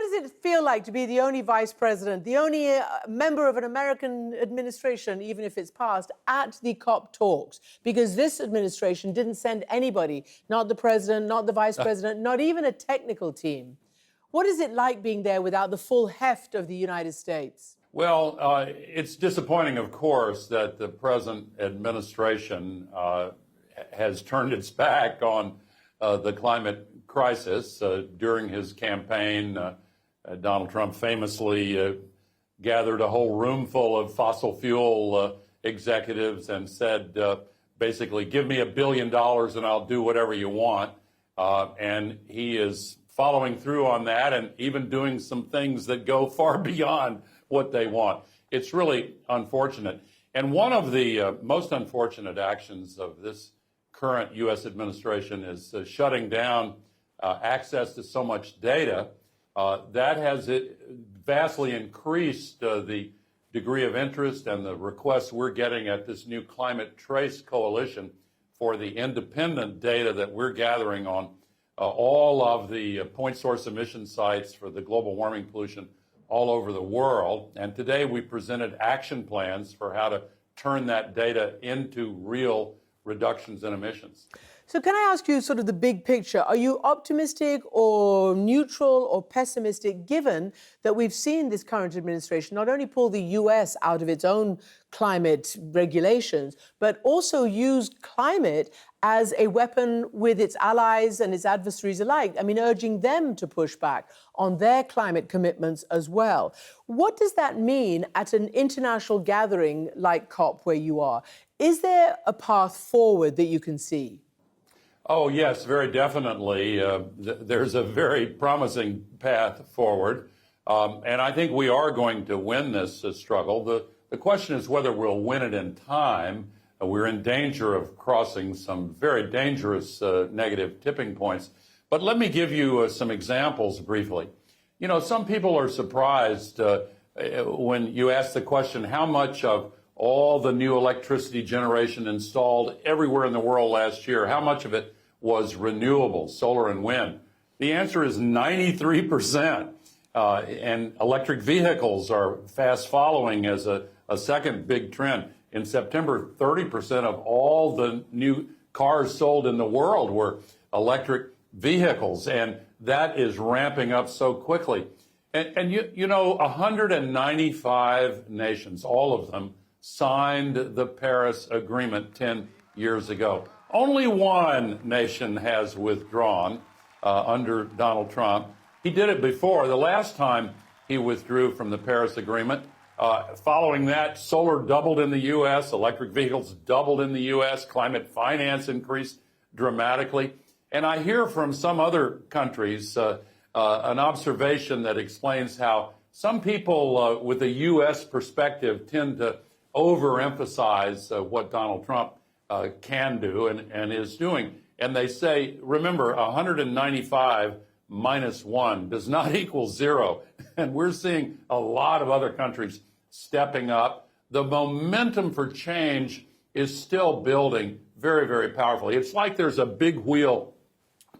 does it feel like to be the only vice president, the only member of an American administration, even if it's passed, at the COP talks? Because this administration didn't send anybody, not the president, not the vice president, not even a technical team. What is it like being there without the full heft of the United States? Well, it's disappointing, of course, that the present administration has turned its back on the climate crisis. During his campaign, Donald Trump famously gathered a whole room full of fossil fuel executives and said, basically, give me $1 billion and I'll do whatever you want. And he is following through on that and even doing some things that go far beyond what they want. It's really unfortunate. And one of the most unfortunate actions of this current U.S. administration is shutting down access to so much data. That has vastly increased the degree of interest and the requests we're getting at this new Climate Trace Coalition for the independent data that we're gathering on all of the point source emission sites for the global warming pollution all over the world. And today we presented action plans for how to turn that data into real reductions in emissions. So can I ask you sort of the big picture? Are you optimistic or neutral or pessimistic, given that we've seen this current administration not only pull the U.S. out of its own climate regulations, but also use climate as a weapon with its allies and its adversaries alike? I mean, urging them to push back on their climate commitments as well. What does that mean at an international gathering like COP where you are? Is there a path forward that you can see? Oh, yes, very definitely. There's a very promising path forward. And I think we are going to win this struggle. The question is whether we'll win it in time. We're in danger of crossing some very dangerous negative tipping points. But let me give you some examples briefly. You know, some people are surprised when you ask the question, how much of all the new electricity generation installed everywhere in the world last year, how much of it was renewable, solar and wind? The answer is 93%. And electric vehicles are fast following as a second big trend. In September, 30% of all the new cars sold in the world were electric vehicles, and that is ramping up so quickly. And you know, 195 nations, all of them, signed the Paris Agreement 10 years ago. Only one nation has withdrawn under Donald Trump. He did it before. The last time he withdrew from the Paris Agreement, following that, solar doubled in the U.S., electric vehicles doubled in the U.S., climate finance increased dramatically. And I hear from some other countries an observation that explains how some people with a U.S. perspective tend to overemphasize what Donald Trump can do and is doing. And they say, remember, 195 minus 1 does not equal 0. And we're seeing a lot of other countries stepping up. The momentum for change is still building very, very powerfully. It's like there's a big wheel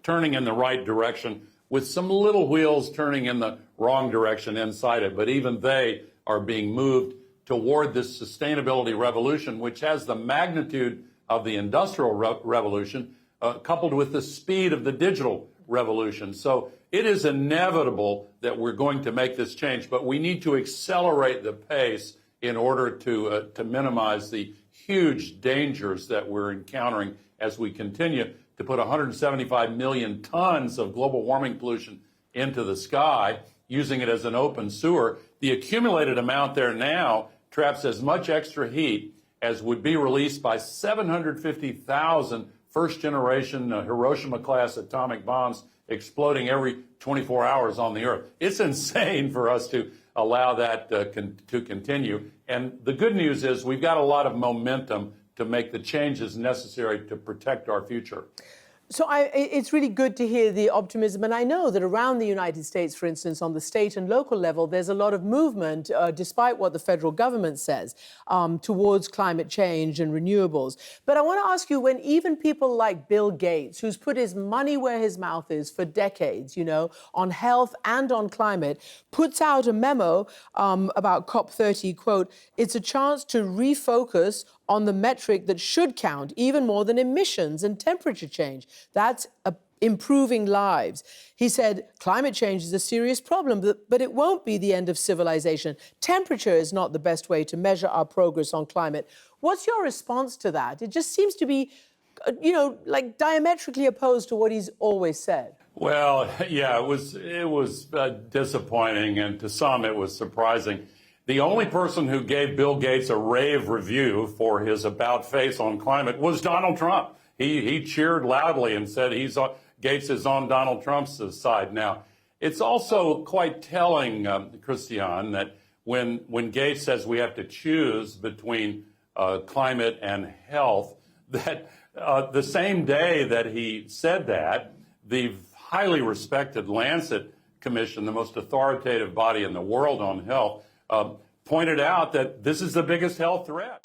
turning in the right direction with some little wheels turning in the wrong direction inside it. But even they are being moved toward this sustainability revolution, which has the magnitude of the industrial revolution, coupled with the speed of the digital revolution. So it is inevitable that we're going to make this change, but we need to accelerate the pace in order to minimize the huge dangers that we're encountering as we continue to put 175 million tons of global warming pollution into the sky, using it as an open sewer. The accumulated amount there now traps as much extra heat as would be released by 750,000 first-generation Hiroshima-class atomic bombs exploding every 24 hours on the Earth. It's insane for us to allow that to continue. And the good news is we've got a lot of momentum to make the changes necessary to protect our future. So it's really good to hear the optimism. And I know that around the United States, for instance, on the state and local level, there's a lot of movement, despite what the federal government says, towards climate change and renewables. But I want to ask you, when even people like Bill Gates, who's put his money where his mouth is for decades, you know, on health and on climate, puts out a memo about COP30, quote, "It's a chance to refocus on the metric that should count even more than emissions and temperature change. That's improving lives." He said, climate change is a serious problem, but it won't be the end of civilization. Temperature is not the best way to measure our progress on climate. What's your response to that? It just seems to be, you know, like diametrically opposed to what he's always said. Well, yeah, it was disappointing, and to some it was surprising. The only person who gave Bill Gates a rave review for his about-face on climate was Donald Trump. He cheered loudly and said Gates is on Donald Trump's side. Now, it's also quite telling, Christiane, that when Gates says we have to choose between climate and health, that the same day that he said that, the highly respected Lancet Commission, the most authoritative body in the world on health, pointed out that this is the biggest health threat.